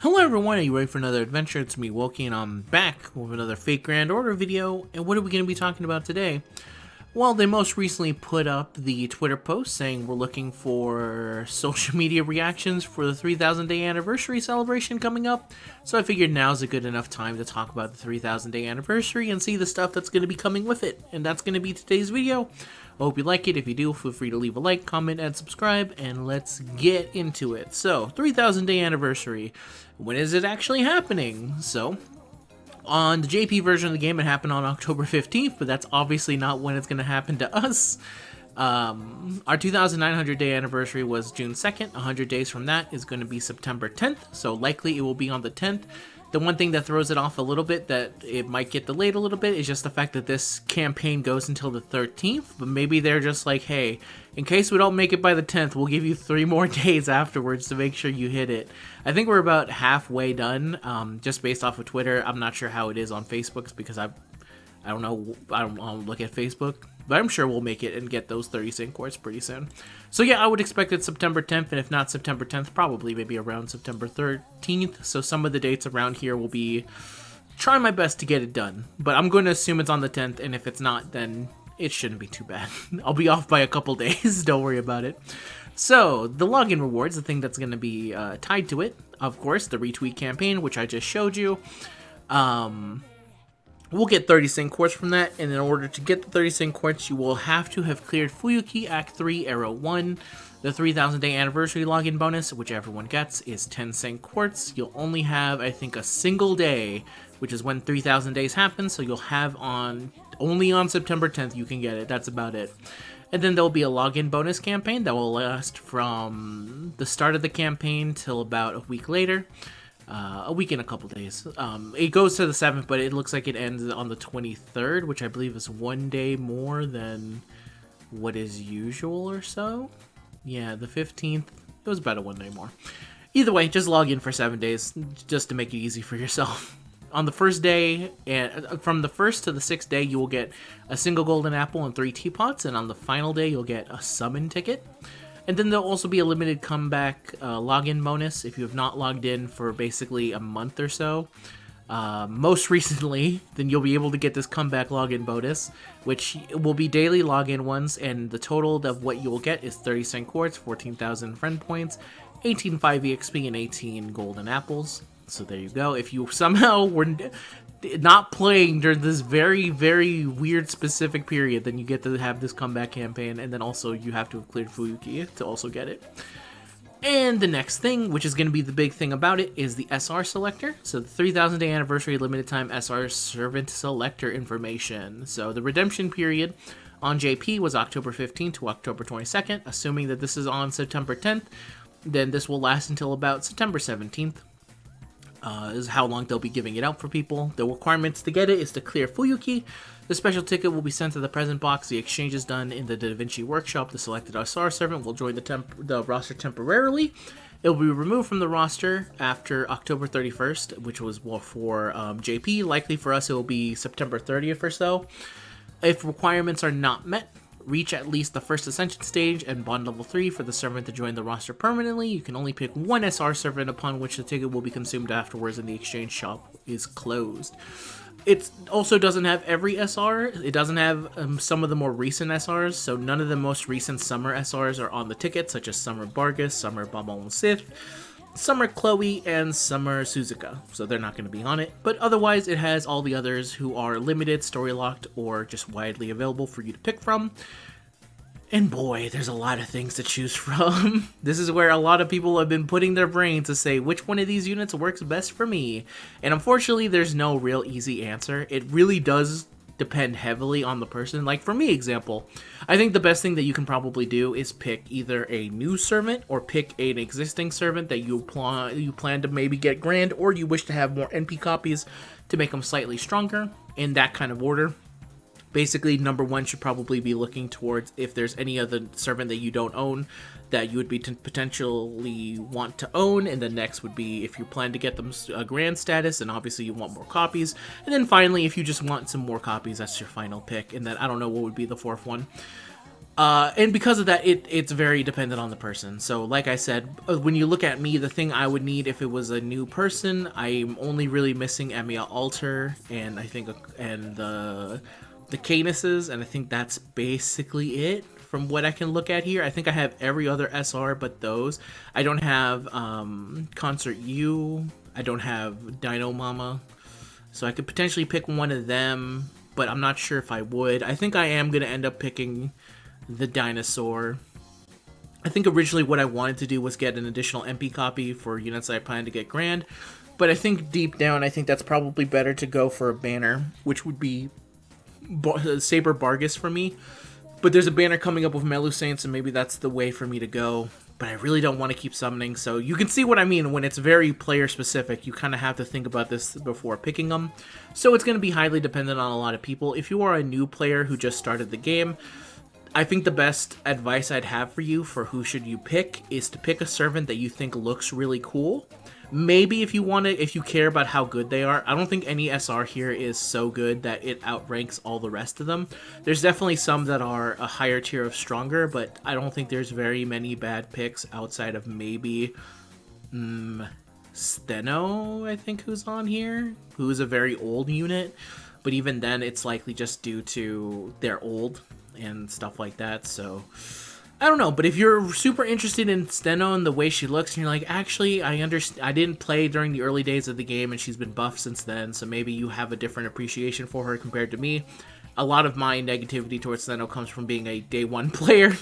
Hello everyone, are you ready for another adventure? It's me, Woki, and I'm back with another Fake Grand Order video. And what are we going to be talking about today? Well, they most recently put up the Twitter post saying we're looking for social media reactions for the 3,000 day anniversary celebration coming up. So I figured now's a good enough time to talk about the 3,000 day anniversary and see the stuff that's going to be coming with it. And that's going to be today's video. I hope you like it. If you do, feel free to leave a like, comment, and subscribe, and let's get into it. So, 3,000 day anniversary. When is it actually happening? So, on the JP version of the game, it happened on October 15th, but that's obviously not when it's going to happen to us. Our 2,900 day anniversary was June 2nd. 100 days from that is going to be September 10th, so likely it will be on the 10th. The one thing that throws it off a little bit, that it might get delayed a little bit, is just the fact that this campaign goes until the 13th, but maybe they're just like, hey, in case we don't make it by the 10th, we'll give you 3 more days afterwards to make sure you hit it. I think we're about halfway done, just based off of Twitter. I'm not sure how it is on Facebook, because I don't know, I don't look at Facebook, but I'm sure we'll make it and get those 30 sync quartz pretty soon. So yeah, I would expect it September 10th, and if not September 10th, probably maybe around September 13th. So some of the dates around here will be trying my best to get it done, but I'm going to assume it's on the 10th, and if it's not, then it shouldn't be too bad. I'll be off by a couple days, don't worry about it. So, the login rewards, the thing that's going to be tied to it, of course, the retweet campaign, which I just showed you. We'll get 30 sync quartz from that, and in order to get the 30 sync quartz, you will have to have cleared Fuyuki Act 3 Arrow 1. The 3,000 day anniversary login bonus, which everyone gets, is 10 sync quartz. You'll only have, I think, a single day, which is when 3,000 days happen, so you'll have only on September 10th you can get it. That's about it. And then there'll be a login bonus campaign that will last from the start of the campaign till about a week later. A week and a couple days. It goes to the 7th, but it looks like it ends on the 23rd, which I believe is one day more than what is usual or so. Yeah, the 15th, it was about a 1 day more. Either way, just log in for 7 days, just to make it easy for yourself. On the first day, and from the 1st to the 6th day, you will get a single golden apple and 3 teapots, and on the final day, you'll get a summon ticket. And then there'll also be a limited comeback login bonus if you have not logged in for basically a month or so. Most recently, then you'll be able to get this comeback login bonus, which will be daily login ones, and the total of what you will get is 30 sync quartz, 14,000 friend points, 18.5 EXP, and 18 golden apples. So there you go. If you somehow were not playing during this very, very weird specific period, then you get to have this comeback campaign, and then also you have to have cleared Fuyuki to also get it. And the next thing, which is going to be the big thing about it, is the SR selector. So the 3,000 day anniversary limited time SR servant selector information. So the redemption period on JP was October 15th to October 22nd. Assuming that this is on September 10th, then this will last until about September 17th. Is how long they'll be giving it out for people. The requirements to get it is to clear Fuyuki. The special ticket will be sent to the present box. The exchange is done in the Da Vinci workshop. The selected SR servant will join the roster temporarily. It will be removed from the roster after October 31st, which was for JP. Likely for us, it will be September 30th or so. If requirements are not met, reach at least the first ascension stage and bond level 3 for the servant to join the roster permanently. You can only pick one SR servant, upon which the ticket will be consumed afterwards and the exchange shop is closed. It also doesn't have every SR. It doesn't have some of the more recent SRs, so none of the most recent summer SRs are on the ticket, such as Summer Bargus, Summer Bumble Sith, Summer Chloe, and Summer Suzuka, so they're not going to be on it. But otherwise, it has all the others who are limited, story locked, or just widely available for you to pick from. And boy, there's a lot of things to choose from. This is where a lot of people have been putting their brains to say which one of these units works best for me. And unfortunately, there's no real easy answer. It really does depend heavily on the person. Like for me, example, I think the best thing that you can probably do is pick either a new servant or pick an existing servant that you plan to maybe get grand, or you wish to have more NP copies to make them slightly stronger, in that kind of order. Basically, number 1 should probably be looking towards if there's any other servant that you don't own that you would be potentially want to own, and the next would be if you plan to get them a grand status, and obviously you want more copies, and then finally if you just want some more copies, that's your final pick, and then I don't know what would be the 4th one. And because of that, it's very dependent on the person. So, like I said, when you look at me, the thing I would need if it was a new person, I'm only really missing Emiya Alter, and I think, and the Canuses, and I think that's basically it from what I can look at here. I think I have every other SR but those. I don't have Concert U. I don't have Dino Mama. So I could potentially pick one of them, but I'm not sure if I would. I think I am going to end up picking the dinosaur. I think originally what I wanted to do was get an additional MP copy for units that I plan to get grand, but I think deep down I think that's probably better to go for a banner, which would be Saber Bargus for me. But there's a banner coming up with Melu Saints, and maybe that's the way for me to go. But I really don't want to keep summoning, so you can see what I mean when it's very player specific. You kind of have to think about this before picking them. So it's going to be highly dependent on a lot of people. If you are a new player who just started the game, I think the best advice I'd have for you for who should you pick is to pick a servant that you think looks really cool. Maybe if you want to, if you care about how good they are. I don't think any SR here is so good that it outranks all the rest of them. There's definitely some that are a higher tier of stronger, but I don't think there's very many bad picks outside of maybe Steno, I think, who's on here, who's a very old unit. But even then, it's likely just due to they're old and stuff like that, so I don't know. But if you're super interested in Steno and the way she looks, and you're like, actually, I didn't play during the early days of the game, and she's been buffed since then, so maybe you have a different appreciation for her compared to me. A lot of my negativity towards Steno comes from being a day one player,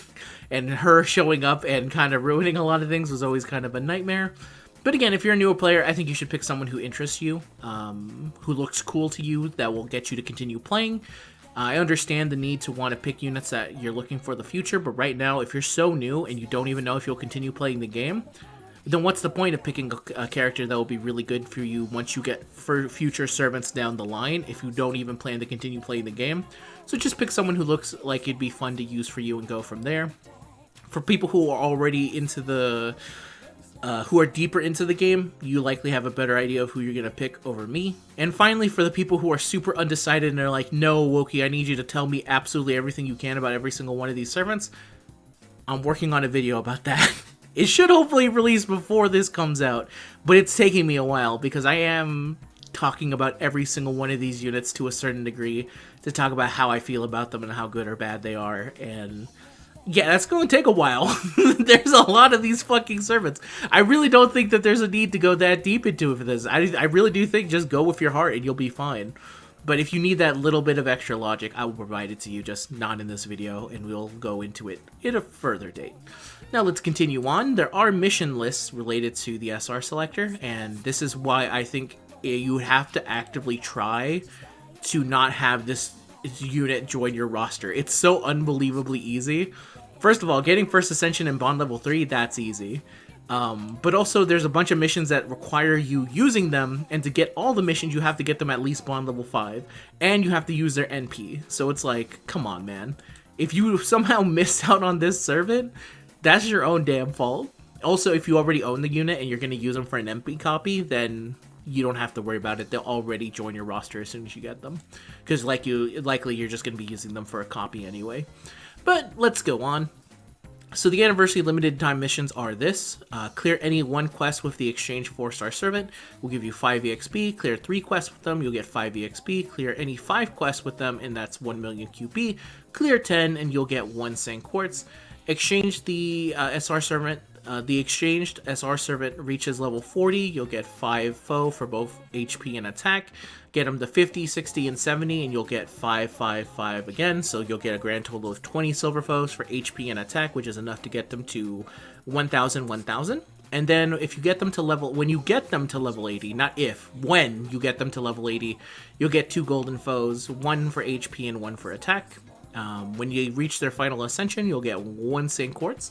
and her showing up and kind of ruining a lot of things was always kind of a nightmare. But again, if you're a newer player, I think you should pick someone who interests you, who looks cool to you, that will get you to continue playing. I understand the need to want to pick units that you're looking for the future, but right now, if you're so new and you don't even know if you'll continue playing the game, then what's the point of picking a character that will be really good for you once you get for future servants down the line if you don't even plan to continue playing the game? So just pick someone who looks like it'd be fun to use for you and go from there. For people who are already into the who are deeper into the game, you likely have a better idea of who you're going to pick over me. And finally, for the people who are super undecided and they're like, no, Wokey, I need you to tell me absolutely everything you can about every single one of these servants, I'm working on a video about that. It should hopefully release before this comes out, but it's taking me a while because I am talking about every single one of these units to a certain degree to talk about how I feel about them and how good or bad they are, and yeah, that's going to take a while. There's a lot of these fucking servants. I really don't think that there's a need to go that deep into it for this. I really do think just go with your heart and you'll be fine. But if you need that little bit of extra logic, I will provide it to you, just not in this video, and we'll go into it at a further date. Now let's continue on. There are mission lists related to the SR selector, and this is why I think you have to actively try to not have this unit join your roster. It's so unbelievably easy. First of all, getting First Ascension in Bond level 3, that's easy. But also there's a bunch of missions that require you using them, and to get all the missions you have to get them at least Bond level 5, and you have to use their NP. So it's like, come on, man. If you somehow missed out on this servant, that's your own damn fault. Also, if you already own the unit and you're going to use them for an NP copy, then you don't have to worry about it. They'll already join your roster as soon as you get them, because likely you're just going to be using them for a copy anyway. But let's go on. So the anniversary limited time missions are this. Clear any 1 quest with the exchange 4-star servant, will give you 5 EXP. Clear 3 quests with them, you'll get 5 EXP. Clear any 5 quests with them, and that's 1 million QP. Clear 10 and you'll get 1 Saint Quartz. Exchange the SR servant. The exchanged SR servant reaches level 40, you'll get 5 foe for both HP and attack. Get them to 50, 60, and 70, and you'll get 5, 5, 5 again, so you'll get a grand total of 20 silver foes for HP and attack, which is enough to get them to 1,000, 1,000. And then if you get them to when you get them to level 80, not if, when you get them to level 80, you'll get 2 golden foes, 1 for HP and 1 for attack. When you reach their final ascension, you'll get 1 Saint Quartz.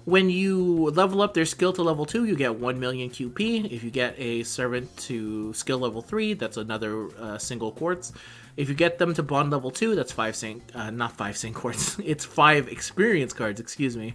When you level up their skill to level 2, you get 1 million QP. If you get a servant to skill level 3, that's another single quartz. If you get them to bond level 2, that's 5 Saint, not 5 Saint Quartz, it's 5 experience cards, excuse me.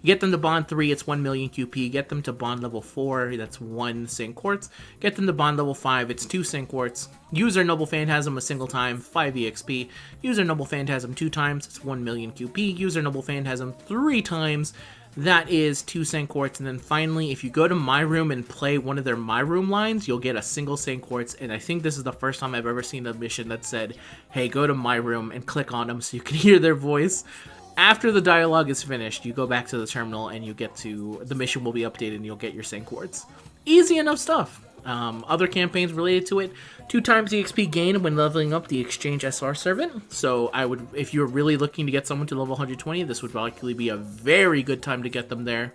Get them to bond 3, it's 1 million QP. Get them to bond level 4, that's 1 Sync Quartz. Get them to bond level 5, it's 2 Sync Quartz. Use their Noble Phantasm a single time, 5 EXP. Use their Noble Phantasm 2 times, it's 1 million QP. Use their Noble Phantasm 3 times, that is 2 Sync Quartz. And then finally, if you go to My Room and play one of their My Room lines, you'll get a single Sync Quartz. And I think this is the first time I've ever seen a mission that said, hey, go to My Room and click on them so you can hear their voice. After the dialogue is finished, you go back to the terminal and you get to, the mission will be updated and you'll get your Sync Quartz. Easy enough stuff. Other campaigns related to it, 2 times EXP gain when leveling up the Exchange SR Servant. So I would, if you're really looking to get someone to level 120, this would likely be a very good time to get them there.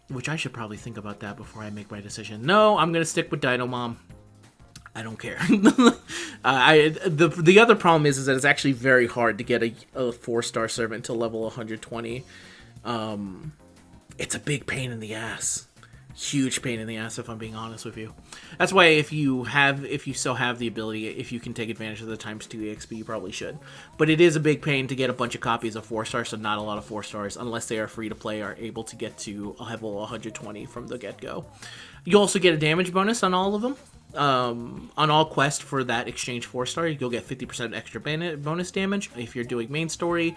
Which I should probably think about that before I make my decision. No, I'm going to stick with Dino Mom. I don't care. The other problem is that it's actually very hard to get a 4-star servant to level 120. It's a big pain in the ass. Huge pain in the ass, if I'm being honest with you. That's why if you still have the ability, if you can take advantage of the times 2 EXP, you probably should. But it is a big pain to get a bunch of copies of 4-stars, so not a lot of 4-stars, unless they are free to play, are able to get to a level 120 from the get-go. You also get a damage bonus on all of them. On all quests for that exchange 4-star, you'll get 50% extra bonus damage if you're doing main story,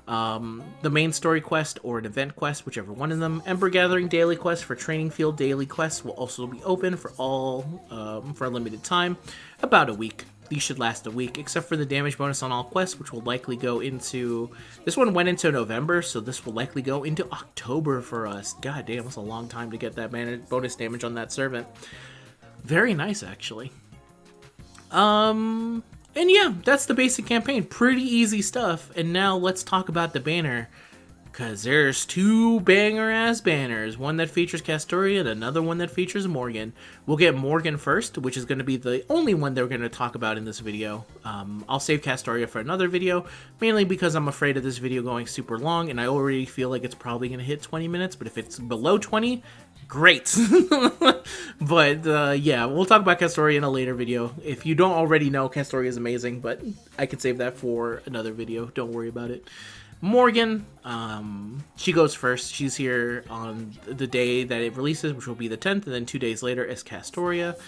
the main story quest, or an event quest, whichever one of them. Ember Gathering daily quest for training field daily quests will also be open for all for a limited time, about a week. These should last a week, except for the damage bonus on all quests, which will likely go into... This one went into November, so this will likely go into October for us. God damn, it's a long time to get that bonus damage on that servant. Very nice, actually. And yeah, that's the basic campaign. Pretty easy stuff. And now let's talk about the banner, because there's 2 banger-ass banners. One that features Castoria and another one that features Morgan. We'll get Morgan first, which is going to be the only one that we're going to talk about in this video. I'll save Castoria for another video, mainly because I'm afraid of this video going super long, and I already feel like it's probably going to hit 20 minutes, but if it's below 20... great. But yeah, we'll talk about Castoria in a later video. If you don't already know, Castoria is amazing, but I could save that for another video. Don't worry about it. Morgan, she goes first. She's here on the day that it releases, which will be the 10th, and then 2 days later is Castoria.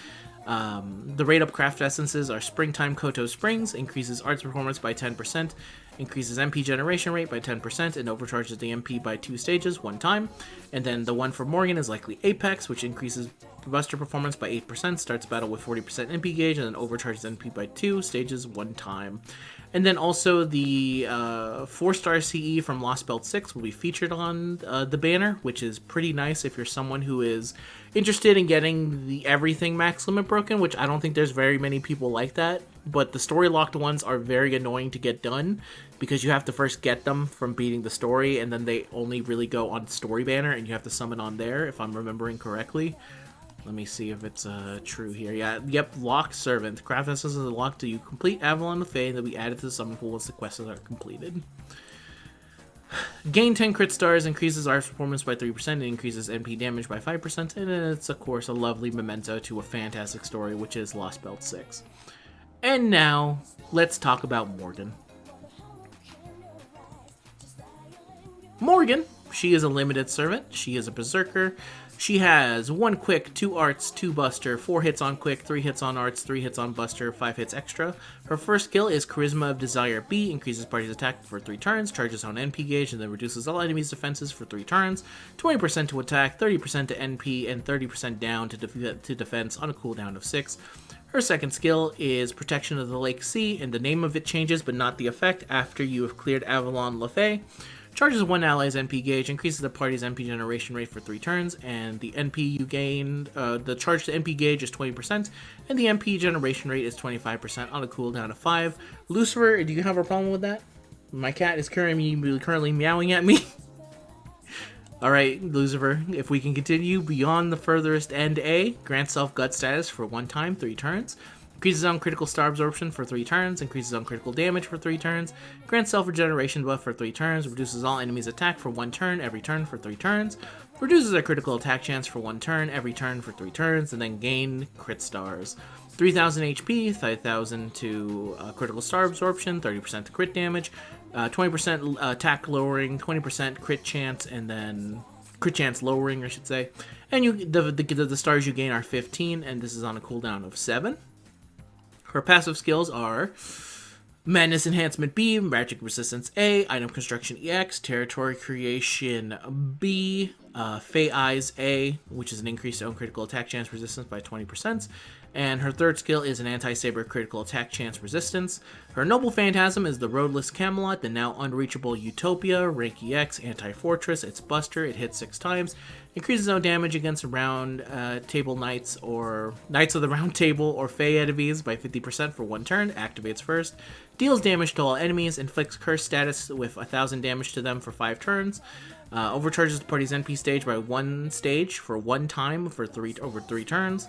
The rate up craft essences are Springtime Koto Springs, increases arts performance by 10%, increases MP generation rate by 10%, and overcharges the MP by 2 stages, 1 time. And then the one for Morgan is likely Apex, which increases Buster performance by 8%, starts battle with 40% MP gauge, and then overcharges MP by 2 stages, 1 time. And then also the 4-star CE from Lost Belt 6 will be featured on the banner, which is pretty nice if you're someone who is interested in getting the everything max limit broken, which I don't think there's very many people like that. But the story locked ones are very annoying to get done because you have to first get them from beating the story, and then they only really go on story banner, and you have to summon on there, if I'm remembering correctly. Let me see if it's true here. Yeah, yep, Locked Servant. Craft essences are locked till you complete Avalon the Fae, and they'll be added to the summon pool once the quests are completed. Gain 10 crit stars, increases arts performance by 3%, and increases NP damage by 5%, and it's, of course, a lovely memento to a fantastic story, which is Lost Belt 6. And now, let's talk about Morgan. Morgan, she is a limited servant. She is a berserker. She has 1 quick, 2 arts, 2 buster, 4 hits on quick, 3 hits on arts, 3 hits on buster, 5 hits extra. Her first skill is Charisma of Desire B, increases party's attack for 3 turns, charges on NP gauge, and then reduces all enemies' defenses for 3 turns, 20% to attack, 30% to NP, and 30% down to defense on a cooldown of 6. Her second skill is Protection of the Lake Sea, and the name of it changes but not the effect after you have cleared Avalon Le Fae. Charges 1 ally's NP gauge, increases the party's NP generation rate for 3 turns, and the NP you gain, the charge to NP gauge is 20%, and the NP generation rate is 25% on a cooldown of 5. Lucifer, do you have a problem with that? My cat is currently meowing at me. Alright, Lucifer, if we can continue, Beyond the Furthest End A, grant self gut status for 1 time, 3 turns. Increases on critical star absorption for 3 turns, increases on critical damage for 3 turns, grants self-regeneration buff for 3 turns, reduces all enemies' attack for 1 turn every turn for 3 turns, reduces their critical attack chance for 1 turn every turn for 3 turns, and then gain crit stars. 3000 HP, 5000 to critical star absorption, 30% to crit damage, 20% attack lowering, 20% crit chance, and then crit chance lowering, I should say. And the stars you gain are 15, and this is on a cooldown of 7. Her passive skills are Madness Enhancement B, Magic Resistance A, Item Construction EX, Territory Creation B, Fey Eyes A, which is an increase to own critical attack chance resistance by 20%. And her third skill is an Anti-Saber critical attack chance resistance. Her Noble Phantasm is the Roadless Camelot, the now unreachable Utopia, Rank EX, Anti-Fortress, it's Buster, it hits 6 times. Increases no damage against round table knights or Knights of the Round Table or Fey enemies by 50% for 1 turn, activates first. Deals damage to all enemies, inflicts curse status with 1000 damage to them for 5 turns. Overcharges the party's NP stage by 1 stage for 1 time for over 3 turns.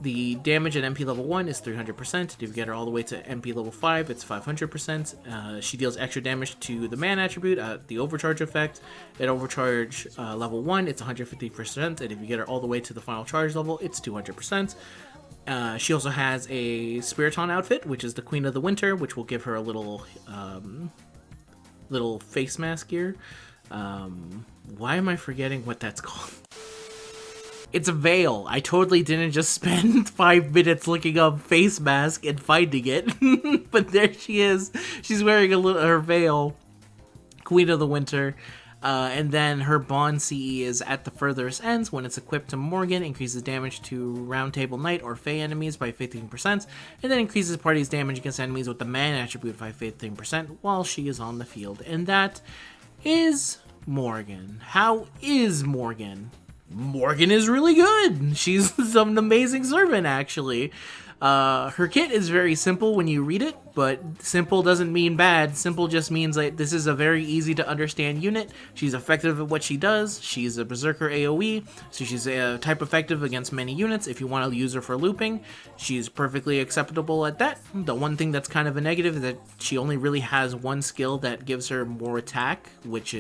The damage at MP level 1 is 300%. If you get her all the way to MP level 5, it's 500%. She deals extra damage to the man attribute, the overcharge effect. At overcharge level 1, it's 150%, and if you get her all the way to the final charge level, it's 200%. She also has a Spiriton outfit, which is the Queen of the Winter, which will give her a little face mask here. Why am I forgetting what that's called? It's a veil. I totally didn't just spend 5 minutes looking up face mask and finding it. But there she is. She's wearing her veil. Queen of the Winter. And then her Bond CE is at the furthest ends. When it's equipped to Morgan, increases damage to Round Table Knight or Fey enemies by 15%, and then increases party's damage against enemies with the man attribute by 15% while she is on the field. And that is Morgan. How is Morgan? Morgan is really good. She's an amazing servant, actually. Her kit is very simple when you read it, but simple doesn't mean bad. Simple just means like this is a very easy to understand unit. She's effective at what she does. She's a Berserker AoE, so she's type effective against many units. If you want to use her for looping, she's perfectly acceptable at that. The one thing that's kind of a negative is that she only really has one skill that gives her more attack, which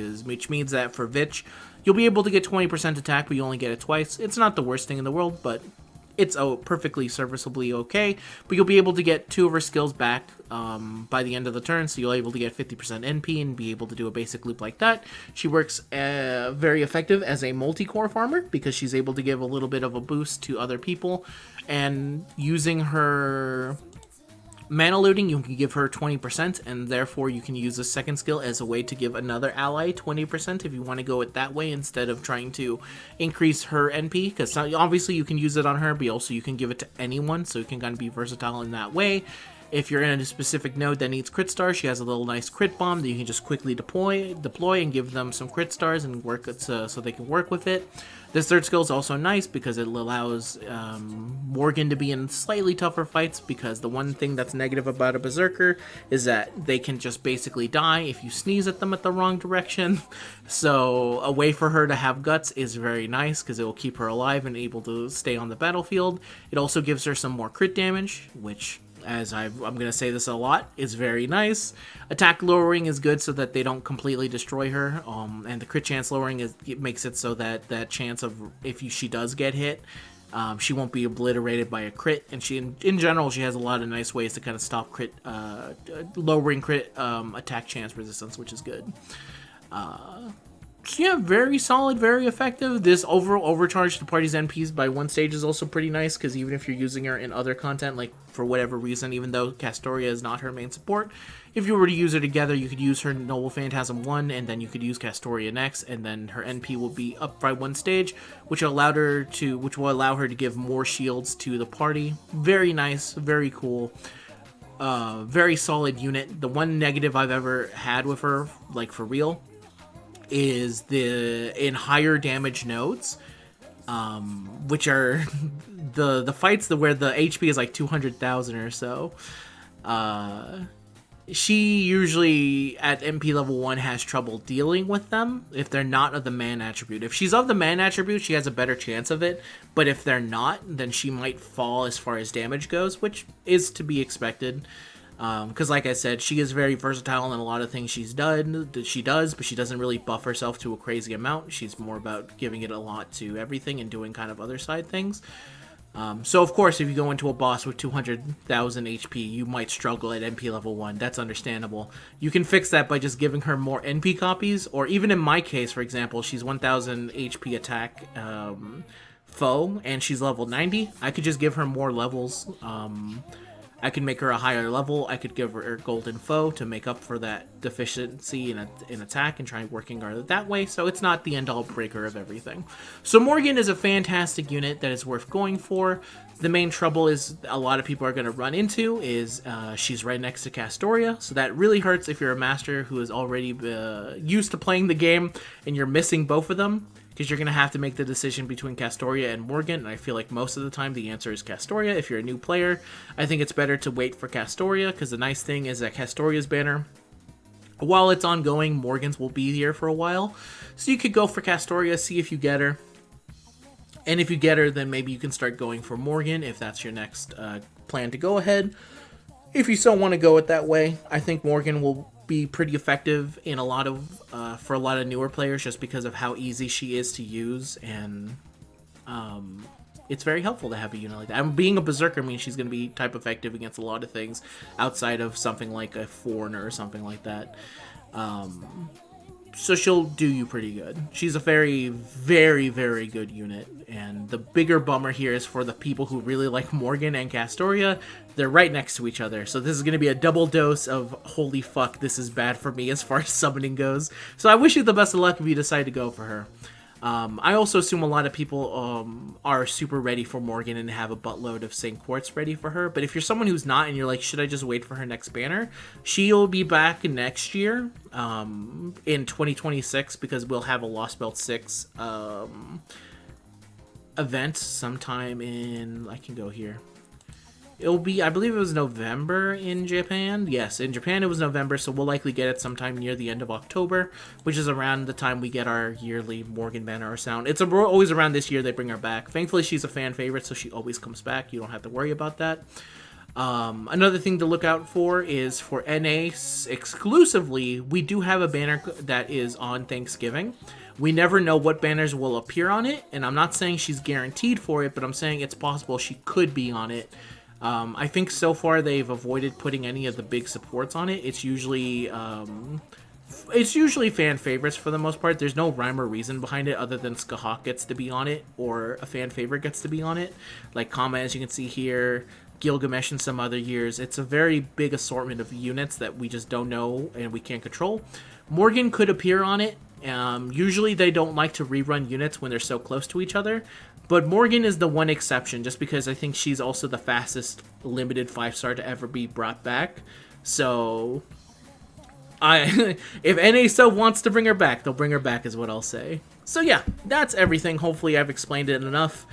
means that for Vich, you'll be able to get 20% attack, but you only get it twice. It's not the worst thing in the world, but it's perfectly serviceably okay. But you'll be able to get 2 of her skills back by the end of the turn, so you'll be able to get 50% NP and be able to do a basic loop like that. She works very effective as a multi-core farmer because she's able to give a little bit of a boost to other people. And using her mana looting, you can give her 20%, and therefore you can use the second skill as a way to give another ally 20% if you want to go it that way instead of trying to increase her NP, because obviously you can use it on her, but also you can give it to anyone, so you can kind of be versatile in that way. If you're in a specific node that needs crit stars, she has a little nice crit bomb that you can just quickly deploy and give them some crit stars and work it so they can work with it. This third skill is also nice because it allows Morgan to be in slightly tougher fights, because the one thing that's negative about a Berserker is that they can just basically die if you sneeze at them at the wrong direction. So a way for her to have guts is very nice because it will keep her alive and able to stay on the battlefield. It also gives her some more crit damage, which, as I'm going to say this a lot, is very nice. Attack lowering is good so that they don't completely destroy her, and the crit chance lowering it makes it so that that chance of if she does get hit, she won't be obliterated by a crit. And she, in general, she has a lot of nice ways to kind of stop lowering crit attack chance resistance, which is good. So yeah, very solid, very effective. This overall overcharge to party's NPs by 1 stage is also pretty nice, because even if you're using her in other content, like for whatever reason, even though Castoria is not her main support, if you were to use her together, you could use her Noble Phantasm 1, and then you could use Castoria next, and then her NP will be up by 1 stage, which will allow her to give more shields to the party. Very nice, very cool. Very solid unit. The one negative I've ever had with her, like for real, is in higher damage nodes, which are the fights where the HP is like 200,000 or so. she usually at MP level 1 has trouble dealing with them if they're not of the man attribute. If she's of the man attribute, she has a better chance of it, but if they're not, then she might fall as far as damage goes, which is to be expected. Because like I said, she is very versatile in a lot of things she does, but she doesn't really buff herself to a crazy amount. She's more about giving it a lot to everything and doing kind of other side things. So of course, if you go into a boss with 200,000 HP, you might struggle at NP level 1. That's understandable. You can fix that by just giving her more NP copies, or even in my case, for example, she's 1,000 HP attack foe, and she's level 90. I could just give her more levels. I could make her a higher level. I could give her golden foe to make up for that deficiency in attack and try working her that way. So it's not the end-all breaker of everything. So Morgan is a fantastic unit that is worth going for. The main trouble is a lot of people are going to run into is she's right next to Castoria. So that really hurts if you're a master who is already used to playing the game and you're missing both of them, because you're going to have to make the decision between Castoria and Morgan, and I feel like most of the time the answer is Castoria. If you're a new player, I think it's better to wait for Castoria, because the nice thing is that Castoria's banner, while it's ongoing, Morgan's will be here for a while. So you could go for Castoria, see if you get her, and if you get her, then maybe you can start going for Morgan, if that's your next plan to go ahead. If you still want to go it that way, I think Morgan will be pretty effective in a lot of for a lot of newer players, just because of how easy she is to use, and it's very helpful to have a unit like that. And being a berserker means she's going to be type effective against a lot of things outside of something like a foreigner or something like that. So she'll do you pretty good. She's a very, very, very good unit. And the bigger bummer here is for the people who really like Morgan and Castoria. They're right next to each other. So this is going to be a double dose of, holy fuck, this is bad for me as far as summoning goes. So I wish you the best of luck if you decide to go for her. I also assume a lot of people are super ready for Morgan and have a buttload of St. Quartz ready for her. But if you're someone who's not and you're like, should I just wait for her next banner? She'll be back next year in 2026, because we'll have a Lost Belt 6 event sometime in, I can go here. It'll be, I believe it was November in Japan. Yes, in Japan it was November, so we'll likely get it sometime near the end of October, which is around the time we get our yearly Morgan banner or sound. It's always around this year they bring her back. Thankfully, she's a fan favorite, so she always comes back. You don't have to worry about that. Another thing to look out for is for NA exclusively, we do have a banner that is on Thanksgiving. We never know what banners will appear on it, and I'm not saying she's guaranteed for it, but I'm saying it's possible she could be on it. I think so far they've avoided putting any of the big supports on it. It's usually fan favorites for the most part. There's no rhyme or reason behind it other than Skahawk gets to be on it, or a fan favorite gets to be on it. Like Kama, as you can see here, Gilgamesh and some other years. It's a very big assortment of units that we just don't know and we can't control. Morgan could appear on it. Usually they don't like to rerun units when they're so close to each other, but Morgan is the one exception, just because I think she's also the fastest limited 5-star to ever be brought back. So if NA so wants to bring her back, they'll bring her back, is what I'll say. So yeah, that's everything. Hopefully I've explained it enough,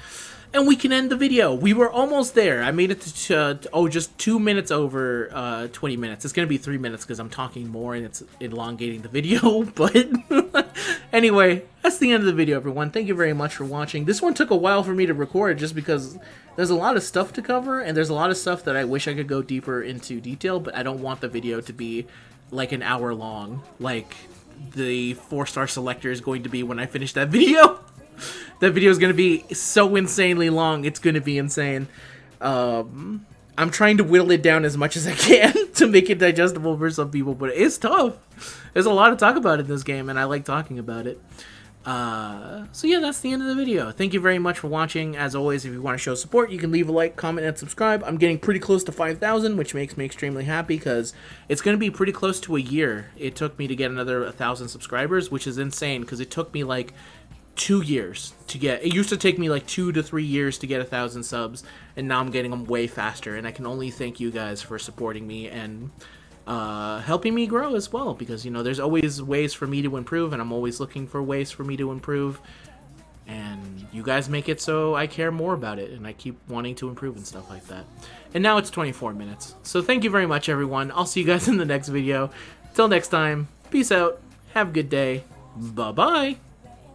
and we can end the video. We were almost there. I made it to just 2 minutes over 20 minutes. It's going to be 3 minutes because I'm talking more and it's elongating the video. But anyway, that's the end of the video, everyone. Thank you very much for watching. This one took a while for me to record just because there's a lot of stuff to cover, and there's a lot of stuff that I wish I could go deeper into detail, but I don't want the video to be like an hour long, like the 4-star selector is going to be when I finish that video. That video is going to be so insanely long, it's going to be insane. I'm trying to whittle it down as much as I can to make it digestible for some people, but it's tough. There's a lot to talk about in this game, and I like talking about it. So yeah, that's the end of the video. Thank you very much for watching. As always, if you want to show support, you can leave a like, comment, and subscribe. I'm getting pretty close to 5,000, which makes me extremely happy, because it's going to be pretty close to a year. It took me to get another 1,000 subscribers, which is insane, because it took me like 2 years to get. It used to take me like 2 to 3 years to get 1,000 subs, and now I'm getting them way faster, and I can only thank you guys for supporting me and helping me grow as well, because, you know, there's always ways for me to improve, and I'm always looking for ways for me to improve, and and you guys make it so I care more about it, and I keep wanting to improve and stuff like that. And now it's 24 minutes. So thank you very much, everyone. I'll see you guys in the next video. Till next time, peace out, have a good day, bye-bye.